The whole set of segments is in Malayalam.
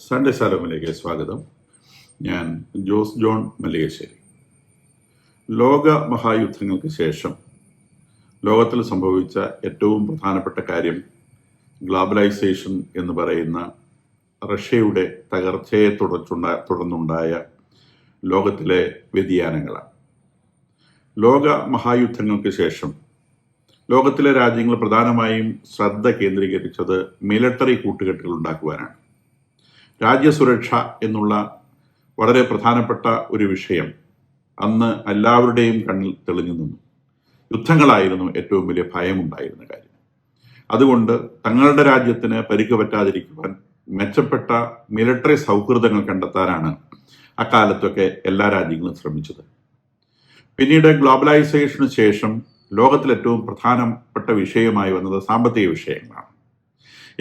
സൺഡേ സാലോമിലേക്ക് സ്വാഗതം. ഞാൻ ജോസ് ജോൺ മല്ലികശ്ശേരി. ലോക മഹായുദ്ധങ്ങൾക്ക് ശേഷം ലോകത്തിൽ സംഭവിച്ച ഏറ്റവും പ്രധാനപ്പെട്ട കാര്യം ഗ്ലോബലൈസേഷൻ എന്ന് പറയുന്ന റഷ്യയുടെ തകർച്ചയെ തുടർന്നുണ്ടായ ലോകത്തിലെ വ്യതിയാനങ്ങളാണ്. ലോക മഹായുദ്ധങ്ങൾക്ക് ശേഷം ലോകത്തിലെ രാജ്യങ്ങൾ പ്രധാനമായും ശ്രദ്ധ കേന്ദ്രീകരിച്ചത് മിലിട്ടറി കൂട്ടുകെട്ടുകൾ ഉണ്ടാക്കുവാനാണ്. രാജ്യസുരക്ഷ എന്നുള്ള വളരെ പ്രധാനപ്പെട്ട ഒരു വിഷയം അന്ന് എല്ലാവരുടെയും കണ്ണിൽ തെളിഞ്ഞു നിന്നു. യുദ്ധങ്ങളായിരുന്നു ഏറ്റവും വലിയ ഭയമുണ്ടായിരുന്ന കാര്യം. അതുകൊണ്ട് തങ്ങളുടെ രാജ്യത്തിന് പരിക്ക് പറ്റാതിരിക്കുവാൻ മെച്ചപ്പെട്ട മിലിട്ടറി സൗഹൃദങ്ങൾ കണ്ടെത്താനാണ് അക്കാലത്തൊക്കെ എല്ലാ രാജ്യങ്ങളും ശ്രമിച്ചത്. പിന്നീട് ഗ്ലോബലൈസേഷന് ശേഷം ലോകത്തിൽ ഏറ്റവും പ്രധാനപ്പെട്ട വിഷയമായി വന്നത് സാമ്പത്തിക വിഷയങ്ങളാണ്.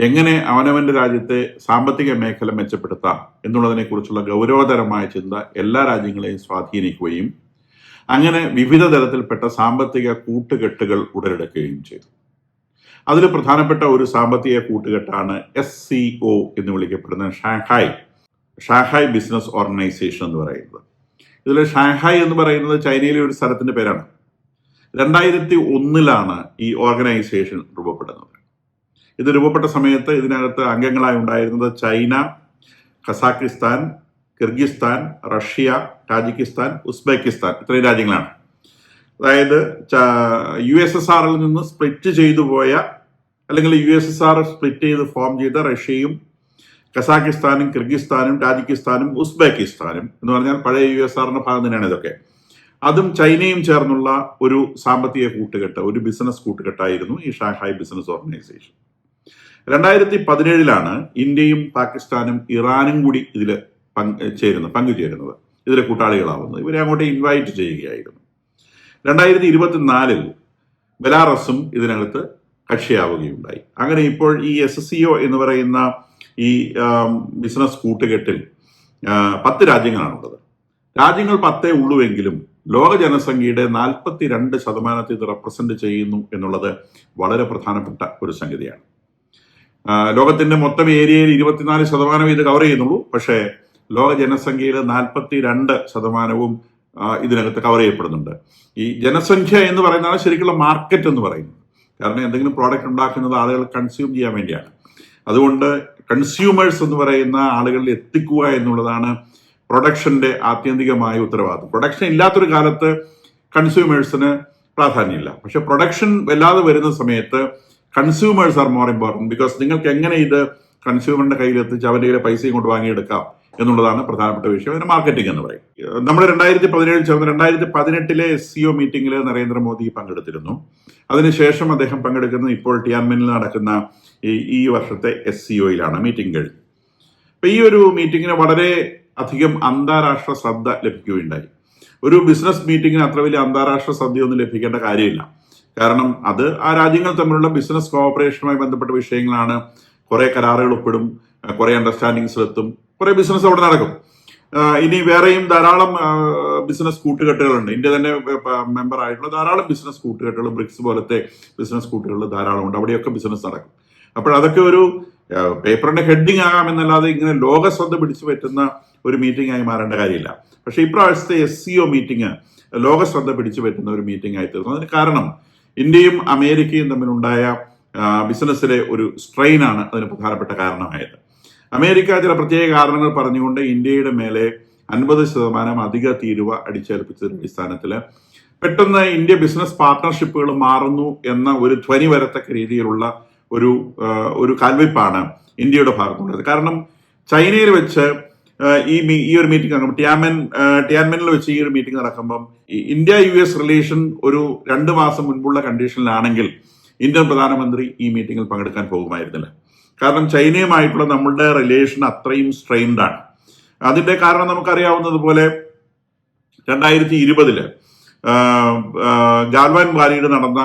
എങ്ങനെ അവനവന്റെ രാജ്യത്തെ സാമ്പത്തിക മേഖല മെച്ചപ്പെടുത്താം എന്നുള്ളതിനെ കുറിച്ചുള്ള ഗൗരവതരമായ ചിന്ത എല്ലാ രാജ്യങ്ങളെയും സ്വാധീനിക്കുകയും അങ്ങനെ വിവിധ തരത്തിൽപ്പെട്ട സാമ്പത്തിക കൂട്ടുകെട്ടുകൾ ഉടലെടുക്കുകയും ചെയ്തു. അതിൽ പ്രധാനപ്പെട്ട ഒരു സാമ്പത്തിക കൂട്ടുകെട്ടാണ് SCO എന്ന് വിളിക്കപ്പെടുന്ന ഷാങ്ഹായ് ബിസിനസ് ഓർഗനൈസേഷൻ എന്ന് പറയുന്നത്. ഇതിൽ ഷാങ്ഹായ് എന്ന് പറയുന്നത് ചൈനയിലെ ഒരു സ്ഥലത്തിന്റെ പേരാണ്. 2001 ഈ ഓർഗനൈസേഷൻ രൂപപ്പെടുന്നത്. ഇത് രൂപപ്പെട്ട സമയത്ത് ഇതിനകത്ത് അംഗങ്ങളായി ഉണ്ടായിരുന്നത് China, Kazakhstan, Kyrgyzstan, Russia, Tajikistan, Uzbekistan ഇത്രയും രാജ്യങ്ങളാണ്. അതായത് USSRൽ നിന്ന് സ്പ്ലിറ്റ് ചെയ്തു പോയ അല്ലെങ്കിൽ USSR സ്പ്ലിറ്റ് ചെയ്ത് ഫോം ചെയ്ത റഷ്യയും കസാക്കിസ്ഥാനും കിർഗിസ്ഥാനും താജിക്കിസ്ഥാനും ഉസ്ബെക്കിസ്ഥാനും എന്ന് പറഞ്ഞാൽ പഴയ USSRന്റെ ഭാഗം തന്നെയാണ് ഇതൊക്കെ. അതും ചൈനയും ചേർന്നുള്ള ഒരു സാമ്പത്തിക കൂട്ടുകെട്ട്, ഒരു ബിസിനസ് കൂട്ടുകെട്ടായിരുന്നു ഈ ഷാങ്ഹായ് ബിസിനസ് ഓർഗനൈസേഷൻ. 2017 ഇന്ത്യയും പാകിസ്ഥാനും ഇറാനും കൂടി ഇതിൽ പങ്കുചേരുന്നത്, ഇതിലെ കൂട്ടാളികളാവുന്നത്. ഇവരെ അങ്ങോട്ട് ഇൻവൈറ്റ് ചെയ്യുകയായിരുന്നു. 2024 ബെലാറസും ഇതിനകത്ത് കക്ഷിയാവുകയുണ്ടായി. അങ്ങനെ ഇപ്പോൾ ഈ SCO എന്ന് പറയുന്ന ഈ ബിസിനസ് കൂട്ടുകെട്ടിൽ 10 രാജ്യങ്ങളാണുള്ളത്. രാജ്യങ്ങൾ 10 ഉള്ളുവെങ്കിലും ലോക ജനസംഖ്യയുടെ 42% ഇത് റെപ്രസെന്റ് ചെയ്യുന്നു എന്നുള്ളത് വളരെ പ്രധാനപ്പെട്ട ഒരു സംഗതിയാണ്. ലോകത്തിന്റെ മൊത്തം ഏരിയയിൽ 24% ഇത് കവർ ചെയ്യുന്നുള്ളൂ. പക്ഷേ ലോക ജനസംഖ്യയുടെ 42% ഇതിനകത്ത് കവർ ചെയ്യപ്പെടുന്നുണ്ട്. ഈ ജനസംഖ്യ എന്ന് പറയുന്നതാണ് ശരിക്കുള്ള മാർക്കറ്റ് എന്ന് പറയുന്നത്. കാരണം എന്തെങ്കിലും പ്രോഡക്റ്റ് ഉണ്ടാക്കുന്നത് ആളുകൾ കൺസ്യൂം ചെയ്യാൻ വേണ്ടിയാണ്. അതുകൊണ്ട് കൺസ്യൂമേഴ്സ് എന്ന് പറയുന്ന ആളുകളിൽ എത്തിക്കുക എന്നുള്ളതാണ് പ്രൊഡക്ഷന്റെ ആത്യന്തികമായ ഉത്തരവാദിത്വം. പ്രൊഡക്ഷൻ ഇല്ലാത്തൊരു കാലത്ത് കൺസ്യൂമേഴ്സിന് പ്രാധാന്യമില്ല. പക്ഷെ പ്രൊഡക്ഷൻ വല്ലാതെ വരുന്ന സമയത്ത് consumers are more important. Because നിങ്ങൾക്ക് എങ്ങനെ ഇത് കൺസ്യൂമറിന്റെ കയ്യിൽ എത്തിച്ച് അവന്റെ കയ്യിലെ പൈസയും കൊണ്ട് വാങ്ങിയെടുക്കാം എന്നുള്ളതാണ് പ്രധാനപ്പെട്ട വിഷയം. അതിന് മാർക്കറ്റിംഗ് എന്ന് പറയും. നമ്മൾ 2017 ചേർന്ന് 2018 SCO മീറ്റിംഗിൽ നരേന്ദ്രമോദി പങ്കെടുത്തിരുന്നു. അതിനുശേഷം അദ്ദേഹം പങ്കെടുക്കുന്നത് ഇപ്പോൾ ടിയാൻമെനിൽ നടക്കുന്ന ഈ വർഷത്തെ SCOയിലാണ്. മീറ്റിംഗ് കഴിഞ്ഞു. അപ്പൊ ഈ ഒരു മീറ്റിംഗിന് വളരെ അധികം അന്താരാഷ്ട്ര ശ്രദ്ധ ലഭിക്കുകയുണ്ടായി. ഒരു ബിസിനസ് മീറ്റിംഗിന് അത്ര വലിയ അന്താരാഷ്ട്ര ശ്രദ്ധയൊന്നും ലഭിക്കേണ്ട കാര്യമില്ല. കാരണം അത് ആ രാജ്യങ്ങൾ തമ്മിലുള്ള ബിസിനസ് കോഓപ്പറേഷനുമായി ബന്ധപ്പെട്ട വിഷയങ്ങളാണ്. കുറെ കരാറുകൾ ഒപ്പിടും, കുറെ അണ്ടർസ്റ്റാൻഡിങ്സിലെത്തും, കുറെ ബിസിനസ് അവിടെ നടക്കും. ഇനി വേറെയും ധാരാളം ബിസിനസ് കൂട്ടുകെട്ടുകളുണ്ട്. ഇന്ത്യ തന്നെ മെമ്പർ ആയിട്ടുള്ള ധാരാളം ബിസിനസ് കൂട്ടുകെട്ടുകൾ, ബ്രിക്സ് പോലത്തെ ബിസിനസ് കൂട്ടുകെട്ടുകൾ ധാരാളം ഉണ്ട്. അവിടെയൊക്കെ ബിസിനസ് നടക്കും. അപ്പോൾ അതൊക്കെ ഒരു പേപ്പറിന്റെ ഹെഡിങ് ആകാമെന്നല്ലാതെ ഇങ്ങനെ ലോക ശ്രദ്ധ പിടിച്ചു പറ്റുന്ന ഒരു മീറ്റിംഗ് ആയി മാറേണ്ട കാര്യമില്ല. പക്ഷെ ഇപ്രാവശ്യത്തെ SCO മീറ്റിംഗ് ലോക ശ്രദ്ധ പിടിച്ചു പറ്റുന്ന ഒരു മീറ്റിംഗ് ആയി തീർന്നു. അതിന് കാരണം ഇന്ത്യയും അമേരിക്കയും തമ്മിലുണ്ടായ ബിസിനസ്സിലെ ഒരു സ്ട്രെയിൻ ആണ് അതിന് പ്രധാനപ്പെട്ട കാരണമായത്. അമേരിക്ക ചില പ്രത്യേക കാരണങ്ങൾ പറഞ്ഞുകൊണ്ട് ഇന്ത്യയുടെ മേലെ 50% അധിക തീരുവ അടിച്ചേൽപ്പിച്ചതിന്റെ അടിസ്ഥാനത്തിൽ പെട്ടെന്ന് ഇന്ത്യ ബിസിനസ് പാർട്ട്ണർഷിപ്പുകൾ മാറുന്നു എന്ന ഒരു ധ്വനി വരത്തക്ക രീതിയിലുള്ള ഒരു കാൽവെപ്പാണ് ഇന്ത്യയുടെ ഭാഗത്തുള്ളത്. കാരണം ചൈനയിൽ വെച്ച് ഈ ഒരു മീറ്റിംഗ് നടക്കുമ്പോൾ ടിയാൻമെനിൽ വെച്ച് ഈ ഒരു മീറ്റിംഗ് നടക്കുമ്പം ഇന്ത്യ US റിലേഷൻ ഒരു 2 മാസം മുൻപുള്ള കണ്ടീഷനിലാണെങ്കിൽ ഇന്ത്യൻ പ്രധാനമന്ത്രി ഈ മീറ്റിംഗിൽ പങ്കെടുക്കാൻ പോകുമായിരുന്നില്ല. കാരണം ചൈനയുമായിട്ടുള്ള നമ്മളുടെ റിലേഷൻ അത്രയും സ്ട്രെയിൻഡ് ആണ്. അതിന്റെ കാരണം നമുക്കറിയാവുന്നതുപോലെ 2020 ഗാൽവാൻ വാലിയിൽ നടന്ന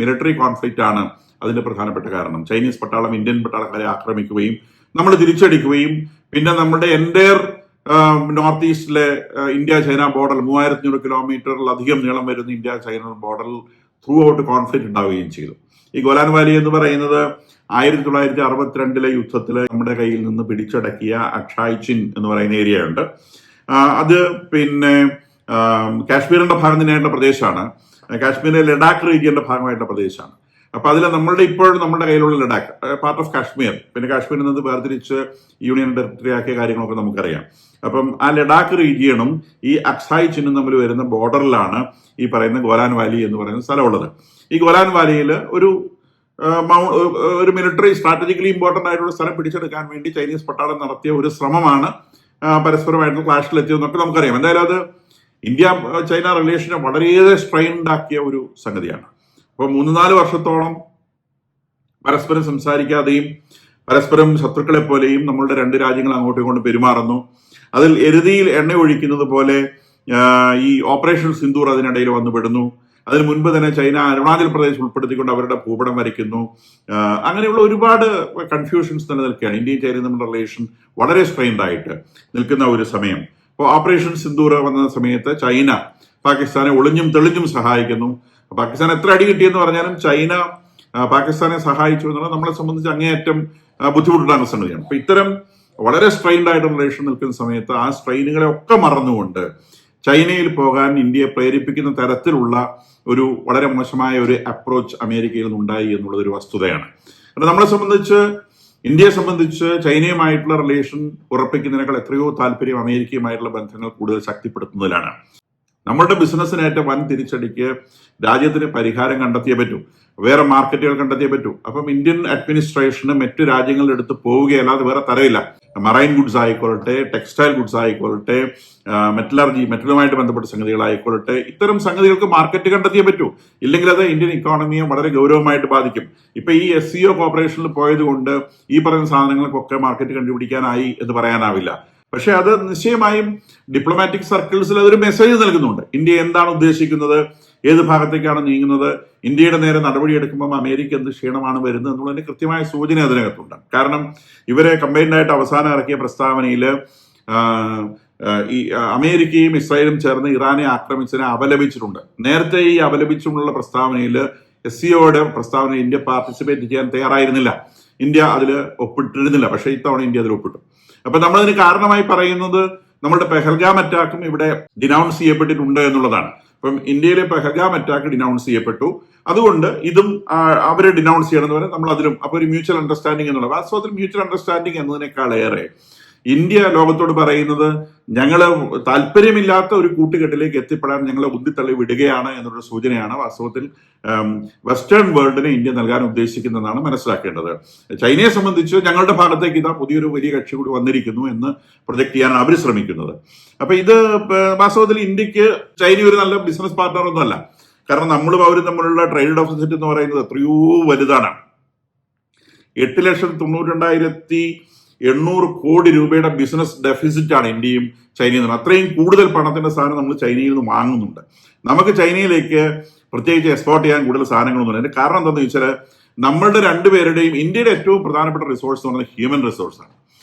മിലിറ്ററി കോൺഫ്ലിക്റ്റ് ആണ് അതിന്റെ പ്രധാനപ്പെട്ട കാരണം. ചൈനീസ് പട്ടാളം ഇന്ത്യൻ പട്ടാളക്കാരെ ആക്രമിക്കുകയും നമ്മൾ തിരിച്ചടിക്കുകയും പിന്നെ നമ്മുടെ എൻ്റയർ നോർത്ത് ഈസ്റ്റിലെ ഇന്ത്യ ചൈന ബോർഡർ 3500 കിലോമീറ്ററിലധികം നീളം വരുന്ന ഇന്ത്യ ചൈന ബോർഡറിൽ ത്രൂ ഔട്ട് കോൺഫ്ലിക്റ്റ് ഉണ്ടാവുകയും ചെയ്തു. ഈ ഗോലാൻ വാലി എന്ന് പറയുന്നത് 1962 യുദ്ധത്തിൽ നമ്മുടെ കയ്യിൽ നിന്ന് പിടിച്ചടക്കിയ അക്ഷായ് ചിൻ എന്ന് പറയുന്ന ഏരിയ ഉണ്ട്. അത് പിന്നെ കാശ്മീരിന്റെ ഭാഗം തന്നെയായിട്ടുള്ള പ്രദേശമാണ്. കാശ്മീരിലെ ലഡാക്ക് റീജിയന്റെ ഭാഗമായിട്ടുള്ള പ്രദേശമാണ്. അപ്പൊ അതിൽ ഇപ്പോഴും നമ്മുടെ കയ്യിലുള്ള ലഡാക്ക് പാർട്ട് ഓഫ് കാശ്മീർ, പിന്നെ കാശ്മീരിൽ നിന്ന് വേർതിരിച്ച് യൂണിയൻ ടെറിട്ടറി ആക്കിയ കാര്യങ്ങളൊക്കെ നമുക്കറിയാം. അപ്പം ആ ലഡാക്ക് റീജിയണും ഈ അക്സായ് ചിന്നും തമ്മിൽ വരുന്ന ബോർഡറിലാണ് ഈ പറയുന്ന ഗോലാൻ വാലി എന്ന് പറയുന്ന സ്ഥലമുള്ളത്. ഈ ഗോലാൻ വാലിയിൽ ഒരു മിലിറ്ററി സ്ട്രാറ്റജിക്കലി ഇമ്പോർട്ടന്റ് ആയിട്ടുള്ള സ്ഥലം പിടിച്ചെടുക്കാൻ വേണ്ടി ചൈനീസ് പട്ടാളം നടത്തിയ ഒരു ശ്രമമാണ് പരസ്പരമായിട്ടുള്ള ക്ലാഷിലെത്തിയതെന്നൊക്കെ നമുക്കറിയാം. എന്തായാലും അത് ഇന്ത്യ ചൈന റിലേഷനെ വളരെയേറെ സ്ട്രെയിൻഡ് ആക്കിയ ഒരു സംഗതിയാണ്. അപ്പോൾ 3-4 വർഷത്തോളം പരസ്പരം സംസാരിക്കാതെയും പരസ്പരം ശത്രുക്കളെ പോലെയും നമ്മളുടെ രണ്ട് രാജ്യങ്ങൾ അങ്ങോട്ടും ഇങ്ങോട്ടും പെരുമാറുന്നു. അതിൽ എരുതിയിൽ എണ്ണ ഒഴിക്കുന്നത് പോലെ ഈ ഓപ്പറേഷൻ സിന്ദൂർ അതിനിടയിൽ വന്നു പെടുന്നു. അതിന് മുൻപ് തന്നെ ചൈന അരുണാചൽ പ്രദേശ് ഉൾപ്പെടുത്തിക്കൊണ്ട് അവരുടെ ഭൂപടം വരയ്ക്കുന്നു. അങ്ങനെയുള്ള ഒരുപാട് കൺഫ്യൂഷൻസ് നിലനിൽക്കുകയാണ്. ഇന്ത്യയും ചൈനയും തമ്മിലുള്ള റിലേഷൻ വളരെ സ്ട്രെയിൻഡ് ആയിട്ട് നിൽക്കുന്ന ഒരു സമയം. അപ്പോൾ ഓപ്പറേഷൻ സിന്ദൂർ വന്ന സമയത്ത് ചൈന പാകിസ്ഥാനെ ഒളിഞ്ഞും തെളിഞ്ഞും സഹായിക്കുന്നു. പാകിസ്ഥാൻ എത്ര അടി കിട്ടിയെന്ന് പറഞ്ഞാലും ചൈന പാകിസ്ഥാനെ സഹായിച്ചു എന്നുള്ളത് നമ്മളെ സംബന്ധിച്ച് അങ്ങേയറ്റം ബുദ്ധിമുട്ടുണ്ടാകുന്ന സംഗതിയാണ്. അപ്പൊ ഇത്തരം വളരെ സ്ട്രെയിൻഡ് ആയിട്ട് റിലേഷൻ നിൽക്കുന്ന സമയത്ത് ആ സ്ട്രെയിനുകളെ ഒക്കെ മറന്നുകൊണ്ട് ചൈനയിൽ പോകാൻ ഇന്ത്യയെ പ്രേരിപ്പിക്കുന്ന തരത്തിലുള്ള ഒരു വളരെ മോശമായ ഒരു അപ്രോച്ച് അമേരിക്കയിൽ നിന്നുണ്ടായി എന്നുള്ളത് ഒരു വസ്തുതയാണ്. കാരണം നമ്മളെ സംബന്ധിച്ച്, ഇന്ത്യയെ സംബന്ധിച്ച് ചൈനയുമായിട്ടുള്ള റിലേഷൻ ഉറപ്പിക്കുന്നതിനേക്കാൾ എത്രയോ താല്പര്യം അമേരിക്കയുമായിട്ടുള്ള ബന്ധങ്ങൾ കൂടുതൽ ശക്തിപ്പെടുത്തുന്നതിലാണ്. നമ്മളുടെ ബിസിനസ്സിനേറ്റ വൻ തിരിച്ചടിക്ക് രാജ്യത്തിന് പരിഹാരം കണ്ടെത്തിയേ പറ്റൂ, വേറെ മാർക്കറ്റുകൾ കണ്ടെത്തിയേ പറ്റൂ. അപ്പം ഇന്ത്യൻ അഡ്മിനിസ്ട്രേഷന് മറ്റു രാജ്യങ്ങളുടെ അടുത്ത് പോവുകയല്ലാതെ വേറെ തരയില്ല. മറൈൻ ഗുഡ്സ് ആയിക്കൊള്ളട്ടെ, ടെക്സ്റ്റൈൽ ഗുഡ്സ് ആയിക്കൊള്ളട്ടെ, മെറ്റലുമായിട്ട് ബന്ധപ്പെട്ട സംഗതികളായിക്കൊള്ളട്ടെ, ഇത്തരം സംഗതികൾക്ക് മാർക്കറ്റ് കണ്ടെത്തിയേ പറ്റൂ. ഇല്ലെങ്കിൽ അത് ഇന്ത്യൻ ഇക്കോണമിയെ വളരെ ഗൗരവമായിട്ട് ബാധിക്കും. ഇപ്പൊ ഈ SCO കോർപ്പറേഷനിൽ പോയത് കൊണ്ട് ഈ പറയുന്ന സാധനങ്ങൾക്കൊക്കെ മാർക്കറ്റ് കണ്ടുപിടിക്കാനായി എന്ന് പറയാനാവില്ല. പക്ഷെ അത് നിശ്ചയമായും ഡിപ്ലോമാറ്റിക് സർക്കിൾസിൽ അതൊരു മെസ്സേജ് നൽകുന്നുണ്ട്. ഇന്ത്യ എന്താണ് ഉദ്ദേശിക്കുന്നത്, ഏത് ഭാഗത്തേക്കാണ് നീങ്ങുന്നത്, ഇന്ത്യയുടെ നേരെ നടപടിയെടുക്കുമ്പോൾ അമേരിക്ക എന്ത് ക്ഷീണമാണ് വരുന്നത് എന്നുള്ളതിന് കൃത്യമായ സൂചന അതിനകത്തുണ്ട്. കാരണം ഇവരെ കമ്പൈൻഡ് ആയിട്ട് അവസാനം ഇറക്കിയ പ്രസ്താവനയിൽ ഈ അമേരിക്കയും ഇസ്രായേലും ചേർന്ന് ഇറാനെ ആക്രമിച്ചതിനെ അപലപിച്ചിട്ടുണ്ട്. നേരത്തെ ഈ അപലപിച്ചുള്ള പ്രസ്താവനയിൽ SCOയുടെ പ്രസ്താവന ഇന്ത്യ പാർട്ടിസിപ്പേറ്റ് ചെയ്യാൻ തയ്യാറായിരുന്നില്ല, ഇന്ത്യ അതിൽ ഒപ്പിട്ടിരുന്നില്ല. പക്ഷേ ഇത്തവണ ഇന്ത്യ അതിൽ ഒപ്പിട്ടു. അപ്പൊ നമ്മളതിന് കാരണമായി പറയുന്നത് നമ്മളുടെ പെഹൽഗാം അറ്റാക്കും ഇവിടെ ഡിനൗൺസ് ചെയ്യപ്പെട്ടിട്ടുണ്ട് എന്നുള്ളതാണ്. അപ്പം ഇന്ത്യയിലെ പെഹൽഗാം അറ്റാക്ക് ഡിനൗൺസ് ചെയ്യപ്പെട്ടു, അതുകൊണ്ട് ഇതും അവരെ ഡിനൗൺസ് ചെയ്യണമെന്ന് പറയാൻ നമ്മൾ അതിലും അപ്പൊ ഒരു മ്യൂച്വൽ അണ്ടർസ്റ്റാൻഡിംഗ് എന്നുള്ളത്. വാസ്തവത്തിൽ മ്യൂച്വൽ അണ്ടർസ്റ്റാൻഡിംഗ് എന്നതിനേക്കാളേറെ ഇന്ത്യ ലോകത്തോട് പറയുന്നത് ഞങ്ങള് താല്പര്യമില്ലാത്ത ഒരു കൂട്ടുകെട്ടിലേക്ക് എത്തിപ്പെടാൻ ഞങ്ങളെ ഉന്തിത്തള്ളി വിടുകയാണ് എന്നുള്ള സൂചനയാണ് വാസ്തവത്തിൽ വെസ്റ്റേൺ വേൾഡിനെ ഇന്ത്യ നൽകാൻ ഉദ്ദേശിക്കുന്നതെന്നാണ് മനസ്സിലാക്കേണ്ടത്. ചൈനയെ സംബന്ധിച്ച് ഞങ്ങളുടെ ഭാഗത്തേക്ക് ഇതാ പുതിയൊരു വലിയ കക്ഷി കൂടി വന്നിരിക്കുന്നു എന്ന് പ്രൊജക്ട് ചെയ്യാനാണ് അവർ ശ്രമിക്കുന്നത്. അപ്പൊ ഇത് വാസ്തവത്തിൽ ഇന്ത്യക്ക് ചൈന ഒരു നല്ല ബിസിനസ് പാർട്ണർ ഒന്നും അല്ല. കാരണം നമ്മളും അവരും തമ്മിലുള്ള ട്രേഡ് ഡെഫിസിറ്റ് എന്ന് പറയുന്നത് എത്രയോ വലുതാണ്. 8,92,800 കോടി രൂപയുടെ ബിസിനസ് ഡെഫിസിറ്റ് ആണ് ഇന്ത്യയും ചൈനയും തമ്മിൽ. അത്രയും കൂടുതൽ പണത്തിന്റെ സാധനം നമ്മൾ ചൈനയിൽ നിന്ന് വാങ്ങുന്നുണ്ട്. നമുക്ക് ചൈനയിലേക്ക് പ്രത്യേകിച്ച് എക്സ്പോർട്ട് ചെയ്യാൻ കൂടുതൽ സാധനങ്ങളൊന്നുമില്ല. അതിന്റെ കാരണം എന്താണെന്ന് ചോദിച്ചാൽ നമ്മളുടെ രണ്ടുപേരുടെയും ഇന്ത്യയുടെ ഏറ്റവും പ്രധാനപ്പെട്ട റിസോഴ്സ് എന്ന് പറയുന്നത് ഹ്യൂമൻ റിസോഴ്സാണ്.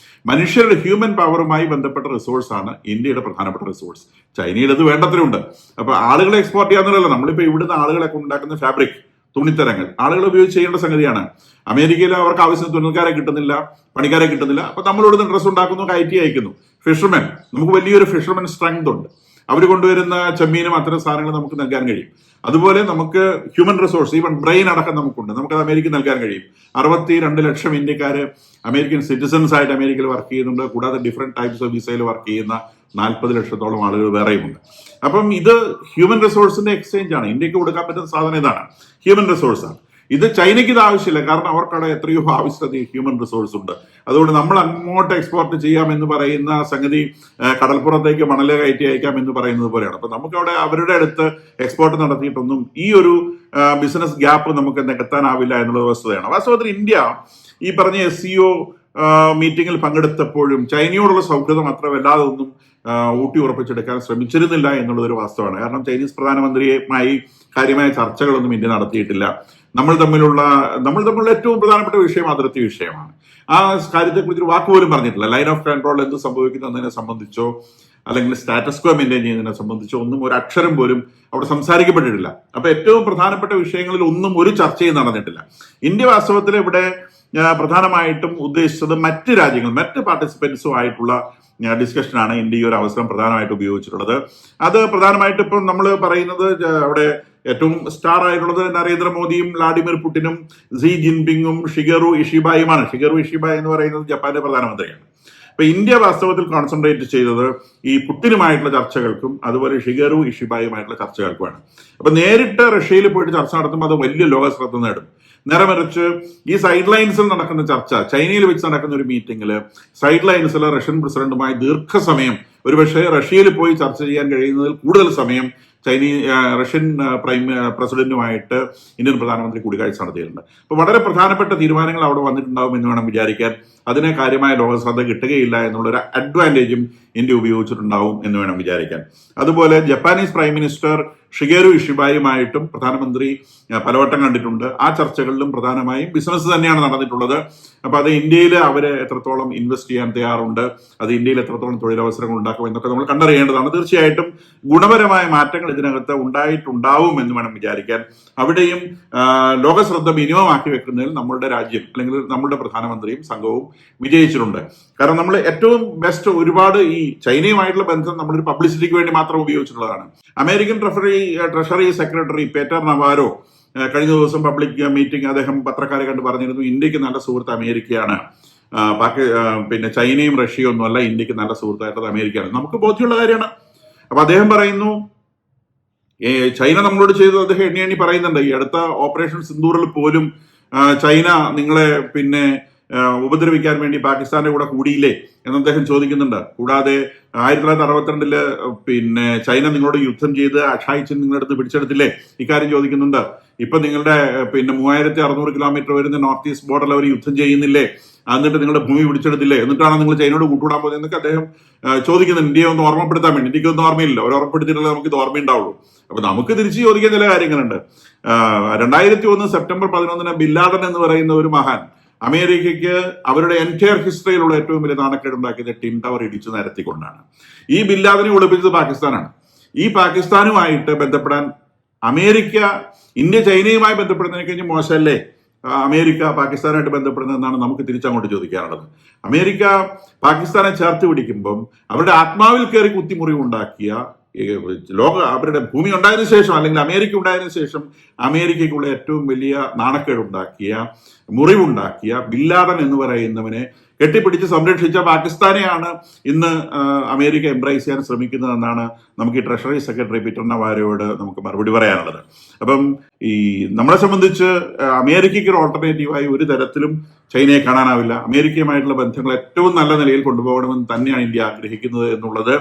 മനുഷ്യരുടെ ഹ്യൂമൻ പവറുമായി ബന്ധപ്പെട്ട റിസോഴ്സാണ് ഇന്ത്യയുടെ പ്രധാനപ്പെട്ട റിസോഴ്സ്. ചൈനയിൽ അത് വേണ്ടത്രയുണ്ട്. അപ്പൊ ആളുകളെ എക്സ്പോർട്ട് ചെയ്യാന്നുള്ളതല്ല, നമ്മളിപ്പോ ഇവിടുന്ന് ആളുകളൊക്കെ ഉണ്ടാക്കുന്ന ഫാബ്രിക്, തുണിത്തരങ്ങൾ ആളുകൾ ഉപയോഗിച്ച് ചെയ്യേണ്ട സംഗതിയാണ്. അമേരിക്കയിൽ അവർക്ക് ആവശ്യത്തിന് തുന്നൽക്കാരെ കിട്ടുന്നില്ല, പണിക്കാരെ കിട്ടുന്നില്ല. അപ്പൊ നമ്മളിവിടുന്ന് ഡ്രസ്സ് ഉണ്ടാക്കുന്നു, കയറ്റി അയക്കുന്നു. ഫിഷർമെൻ, നമുക്ക് വലിയൊരു ഫിഷർമെൻ സ്ട്രെങ്ത് ഉണ്ട്. അവർ കൊണ്ടുവരുന്ന ചെമ്മീനും അത്തരം സാധനങ്ങൾ നമുക്ക് നൽകാൻ കഴിയും. അതുപോലെ നമുക്ക് ഹ്യൂമൻ റിസോഴ്സ്, ഈവൻ ബ്രെയിൻ അടക്കം നമുക്കുണ്ട്, നമുക്കത് അമേരിക്ക നൽകാൻ കഴിയും. 62 ലക്ഷം ഇന്ത്യക്കാര് അമേരിക്കൻ സിറ്റിസൺസ് ആയിട്ട് അമേരിക്കയിൽ വർക്ക് ചെയ്യുന്നുണ്ട്. കൂടാതെ ഡിഫറെന്റ് ടൈപ്സ് ഓഫ് വിസയിൽ വർക്ക് ചെയ്യുന്ന 40 ലക്ഷത്തോളം ആളുകൾ വേറെയുമുണ്ട്. അപ്പം ഇത് ഹ്യൂമൻ റിസോഴ്സിന്റെ എക്സ്ചേഞ്ച് ആണ്. ഇന്ത്യക്ക് കൊടുക്കാൻ പറ്റുന്ന സാധനം ഇതാണ്, ഹ്യൂമൻ റിസോഴ്സാണ്. ഇത് ചൈനയ്ക്ക് ഇത് ആവശ്യമില്ല, കാരണം അവർക്കവിടെ എത്രയോ ആവശ്യത്തിന് ഹ്യൂമൻ റിസോഴ്സ് ഉണ്ട്. അതുകൊണ്ട് നമ്മൾ അങ്ങോട്ട് എക്സ്പോർട്ട് ചെയ്യാം എന്ന് പറയുന്ന സംഗതി കടൽപ്പുറത്തേക്ക് മണല് കയറ്റി അയക്കാം എന്ന് പറയുന്നത് പോലെയാണ്. അപ്പൊ നമുക്കവിടെ അവരുടെ അടുത്ത് എക്സ്പോർട്ട് നടത്തിയിട്ടൊന്നും ഈ ഒരു ബിസിനസ് ഗ്യാപ്പ് നമുക്ക് നികത്താനാവില്ല എന്നുള്ളത് വസ്തുതയാണ്. വാസ്തവത്തിൽ ഇന്ത്യ ഈ പറഞ്ഞ SCO മീറ്റിംഗിൽ പങ്കെടുത്തപ്പോഴും ചൈനയോടുള്ള സൗഹൃദം അത്ര വല്ലാതെ ഒന്നും ഊട്ടി ഉറപ്പിച്ചെടുക്കാൻ ശ്രമിച്ചിരുന്നില്ല എന്നുള്ളതൊരു വാസ്തവമാണ്. കാരണം ചൈനീസ് പ്രധാനമന്ത്രിയുമായി കാര്യമായ ചർച്ചകളൊന്നും ഇന്ത്യ നടത്തിയിട്ടില്ല. നമ്മൾ തമ്മിലുള്ള ഏറ്റവും പ്രധാനപ്പെട്ട വിഷയം അതിർത്തി വിഷയമാണ്. ആ കാര്യത്തെക്കുറിച്ചൊരു വാക്കുപോലും പറഞ്ഞിട്ടില്ല. ലൈൻ ഓഫ് കൺട്രോൾ എന്ത് സംഭവിക്കുന്നു എന്നതിനെ സംബന്ധിച്ചോ അല്ലെങ്കിൽ സ്റ്റാറ്റസ് ക്വോ മെയിൻറ്റെയിൻ ചെയ്യുന്നതിനെ സംബന്ധിച്ചോ ഒന്നും ഒരു അക്ഷരം പോലും അവിടെ സംസാരിക്കപ്പെട്ടിട്ടില്ല. അപ്പൊ ഏറ്റവും പ്രധാനപ്പെട്ട വിഷയങ്ങളിൽ ഒന്നും ഒരു ചർച്ചയും നടന്നിട്ടില്ല. ഇന്ത്യ വാസ്തവത്തിൽ ഇവിടെ പ്രധാനമായിട്ടും ഉദ്ദേശിച്ചത് മറ്റ് രാജ്യങ്ങൾ, മറ്റ് പാർട്ടിസിപ്പൻസും ആയിട്ടുള്ള ഡിസ്കഷനാണ് ഇന്ത്യ ഈ ഒരു അവസരം പ്രധാനമായിട്ട് ഉപയോഗിച്ചിട്ടുള്ളത്. അത് പ്രധാനമായിട്ട് ഇപ്പം നമ്മൾ പറയുന്നത് അവിടെ ഏറ്റവും സ്റ്റാർ ആയിട്ടുള്ളത് നരേന്ദ്രമോദിയും വ്ളാഡിമിർ പുടിനും സി ജിൻപിങ്ങും ഷിഗറു ഇഷിബായുമാണ്. ഷിഗറു ഇഷിബായ് എന്ന് പറയുന്നത് ജപ്പാന്റെ പ്രധാനമന്ത്രിയാണ്. അപ്പൊ ഇന്ത്യ വാസ്തവത്തിൽ കോൺസെൻട്രേറ്റ് ചെയ്തത് ഈ പുടിനുമായിട്ടുള്ള ചർച്ചകൾക്കും അതുപോലെ ഷിഗറു ഇഷിബായുമായിട്ടുള്ള ചർച്ചകൾക്കുമാണ്. അപ്പൊ നേരിട്ട് റഷ്യയിൽ പോയിട്ട് ചർച്ച നടത്തുമ്പോൾ അത് വലിയ ലോക ശ്രദ്ധ നേടും. നേരെ മറിച്ച് ഈ സൈഡ് ലൈൻസിൽ നടക്കുന്ന ചർച്ച, ചൈനയിൽ വെച്ച് നടക്കുന്ന ഒരു മീറ്റിംഗിൽ സൈഡ് ലൈൻസിൽ റഷ്യൻ പ്രസിഡന്റുമായി ദീർഘസമയം, ഒരുപക്ഷെ റഷ്യയിൽ പോയി ചർച്ച ചെയ്യാൻ കഴിയുന്നതിൽ കൂടുതൽ സമയം റഷ്യൻ പ്രസിഡന്റുമായിട്ട് ഇന്ത്യൻ പ്രധാനമന്ത്രി കൂടിക്കാഴ്ച നടത്തിയിട്ടുണ്ട്. അപ്പോൾ വളരെ പ്രധാനപ്പെട്ട തീരുമാനങ്ങൾ അവിടെ വന്നിട്ടുണ്ടാവും എന്ന് വേണം വിചാരിക്കാൻ. അതിന് കാര്യമായ ലോകശ്രദ്ധ കിട്ടുകയില്ല എന്നുള്ളൊരു അഡ്വാൻറ്റേജും ഇന്ത്യ ഉപയോഗിച്ചിട്ടുണ്ടാവും എന്ന് വേണം വിചാരിക്കാൻ. അതുപോലെ ജപ്പാനീസ് പ്രൈം മിനിസ്റ്റർ ഷിഗേരു ഇഷിബായുമായിട്ടും പ്രധാനമന്ത്രി പലവട്ടം കണ്ടിട്ടുണ്ട്. ആ ചർച്ചകളിലും പ്രധാനമായും ബിസിനസ് തന്നെയാണ് നടന്നിട്ടുള്ളത്. അപ്പൊ അത് ഇന്ത്യയിൽ അവരെ എത്രത്തോളം ഇൻവെസ്റ്റ് ചെയ്യാൻ തയ്യാറുണ്ട്, അത് ഇന്ത്യയിൽ എത്രത്തോളം തൊഴിലവസരങ്ങൾ ഉണ്ടാക്കും എന്നൊക്കെ നമ്മൾ കണ്ടറിയേണ്ടതാണ്. തീർച്ചയായിട്ടും ഗുണപരമായ മാറ്റങ്ങൾ ഇതിനകത്ത് ഉണ്ടായിട്ടുണ്ടാവും എന്ന് വേണം വിചാരിക്കാൻ. അവിടെയും ലോകശ്രദ്ധ മിനിമമാക്കി വെക്കുന്നതിൽ നമ്മളുടെ രാജ്യം അല്ലെങ്കിൽ നമ്മളുടെ പ്രധാനമന്ത്രിയും സംഘവും വിജയിച്ചിട്ടുണ്ട്. കാരണം നമ്മൾ ഏറ്റവും ബെസ്റ്റ് ഒരുപാട് ഈ ചൈനയുമായിട്ടുള്ള ബന്ധം നമ്മളൊരു പബ്ലിസിറ്റിക്ക് വേണ്ടി മാത്രം ഉപയോഗിച്ചിട്ടുള്ളതാണ്. American treasury secretary Peter Navarro കഴിഞ്ഞ ദിവസം പബ്ലിക് മീറ്റിംഗ് അദ്ദേഹം പത്രക്കാരെ കണ്ട് പറഞ്ഞിരുന്നു, ഇന്ത്യക്ക് നല്ല സുഹൃത്ത് അമേരിക്കയാണ്, പിന്നെ ചൈനയും റഷ്യയും ഒന്നുമല്ല, ഇന്ത്യക്ക് നല്ല സുഹൃത്തായിട്ടുള്ളത് അമേരിക്കയാണ്. നമുക്ക് ബോധ്യമുള്ള കാര്യമാണ്. അപ്പൊ അദ്ദേഹം പറയുന്നു ചൈന നമ്മളോട് ചെയ്തത് അദ്ദേഹം എണ്ണി പറയുന്നുണ്ട്. ഈ അടുത്ത ഓപ്പറേഷൻ സിന്ദൂറിൽ പോലും ചൈന നിങ്ങളെ പിന്നെ ഉപദ്രവിക്കാൻ വേണ്ടി പാകിസ്ഥാന്റെ കൂടെ കൂടിയില്ലേ എന്ന് അദ്ദേഹം ചോദിക്കുന്നുണ്ട്. കൂടാതെ 1962 പിന്നെ ചൈന നിങ്ങളോട് യുദ്ധം ചെയ്ത് അഷായിച്ച് നിങ്ങളുടെ അടുത്ത് പിടിച്ചെടുത്തില്ലേ, ഇക്കാര്യം ചോദിക്കുന്നുണ്ട്. ഇപ്പൊ നിങ്ങളുടെ പിന്നെ 3600 കിലോമീറ്റർ വരുന്ന നോർത്ത് ഈസ്റ്റ് ബോർഡറിൽ അവർ യുദ്ധം ചെയ്യുന്നില്ലേ, എന്നിട്ട് നിങ്ങളുടെ ഭൂമി പിടിച്ചെടുത്തില്ലേ, എന്നിട്ടാണ് നിങ്ങൾ ചൈനയോട് കൂട്ടുകൂടാൻ പോകുന്നത് എന്നൊക്കെ അദ്ദേഹം ചോദിക്കുന്നുണ്ട്. ഇന്ത്യയെ ഒന്ന് ഓർമ്മപ്പെടുത്താൻ വേണ്ടി. ഇന്ത്യക്കൊന്നും ഓർമ്മയില്ല, അവർ ഓർമ്മപ്പെടുത്തിയിട്ടല്ലേ നമുക്ക് ഇത് ഓർമ്മയുണ്ടാവുള്ളൂ. അപ്പൊ നമുക്ക് തിരിച്ച് ചോദിക്കാൻ ചില കാര്യങ്ങളുണ്ട്. 2001 സെപ്റ്റംബർ 11 ബിൻ ലാദൻ എന്ന് പറയുന്ന ഒരു മഹാൻ അമേരിക്കയ്ക്ക് അവരുടെ എൻറ്റയർ ഹിസ്റ്ററിയിലുള്ള ഏറ്റവും വലിയ നാണക്കേടുണ്ടാക്കിയത് ടിൻ ടവർ ഇടിച്ചു നിരത്തിക്കൊണ്ടാണ്. ഈ ബിൻ ലാദനെ ഒളിപ്പിച്ചത് പാകിസ്ഥാനാണ്. ഈ പാകിസ്ഥാനുമായിട്ട് ബന്ധപ്പെടാൻ ഇന്ത്യ ചൈനയുമായി ബന്ധപ്പെടുന്നതിനെ കഴിഞ്ഞ് മോശമല്ലേ അമേരിക്ക പാകിസ്ഥാനായിട്ട് ബന്ധപ്പെടുന്നതെന്നാണ് നമുക്ക് തിരിച്ചങ്ങോട്ട് ചോദിക്കാറുള്ളത്. അമേരിക്ക പാകിസ്ഥാനെ ചേർത്ത് പിടിക്കുമ്പം അവരുടെ ആത്മാവിൽ കയറി കുത്തിമുറിവുണ്ടാക്കിയ അവരുടെ ഭൂമി ഉണ്ടായതിനു ശേഷം അല്ലെങ്കിൽ അമേരിക്ക ഉണ്ടായതിനു ശേഷം അമേരിക്കയ്ക്കുള്ള ഏറ്റവും വലിയ നാണക്കേടുണ്ടാക്കിയ, മുറിവുണ്ടാക്കിയ ബിൻ ലാദൻ എന്ന് പറയുന്നവനെ കെട്ടിപ്പിടിച്ച് സംരക്ഷിച്ച പാകിസ്ഥാനെയാണ് ഇന്ന് അമേരിക്ക എംബ്രേസ് ചെയ്യാൻ ശ്രമിക്കുന്നതെന്നാണ് നമുക്ക് ഈ ട്രഷറി സെക്രട്ടറി പീറ്റർ നവാരോയോട് നമുക്ക് മറുപടി പറയാനുള്ളത്. അപ്പം ഈ നമ്മളെ സംബന്ധിച്ച് അമേരിക്കയ്ക്ക് ഒരു ഓൾട്ടർനേറ്റീവായി ഒരു തരത്തിലും ചൈനയെ കാണാനാവില്ല. അമേരിക്കയുമായിട്ടുള്ള ബന്ധങ്ങൾ ഏറ്റവും നല്ല നിലയിൽ കൊണ്ടുപോകണമെന്ന് തന്നെയാണ് ഇന്ത്യ ആഗ്രഹിക്കുന്നത് എന്നുള്ളത്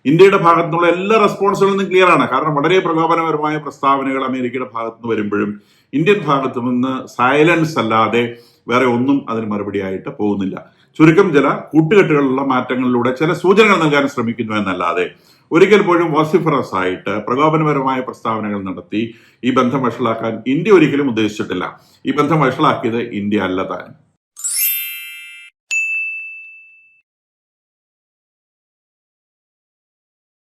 ഇന്ത്യയുടെ ഭാഗത്തുനിന്നുള്ള എല്ലാ റെസ്പോൺസുകളിൽ നിന്നും ക്ലിയർ ആണ്. കാരണം വളരെ പ്രകോപനപരമായ പ്രസ്താവനകൾ അമേരിക്കയുടെ ഭാഗത്തുനിന്ന് വരുമ്പോഴും ഇന്ത്യൻ ഭാഗത്തു നിന്ന് സൈലൻസ് അല്ലാതെ വേറെ ഒന്നും അതിന് മറുപടിയായിട്ട് പോകുന്നില്ല. ചുരുക്കം ചില കൂട്ടുകെട്ടുകളിലുള്ള മാറ്റങ്ങളിലൂടെ ചില സൂചനകൾ നൽകാൻ ശ്രമിക്കുന്നു എന്നല്ലാതെ ഒരിക്കൽ പോലും വോസിഫറസ് ആയിട്ട് പ്രകോപനപരമായ പ്രസ്താവനകൾ നടത്തി ഈ ബന്ധം വഷളാക്കാൻ ഇന്ത്യ ഒരിക്കലും ഉദ്ദേശിച്ചിട്ടില്ല. ഈ ബന്ധം വഷളാക്കിയത് ഇന്ത്യ അല്ല താനും.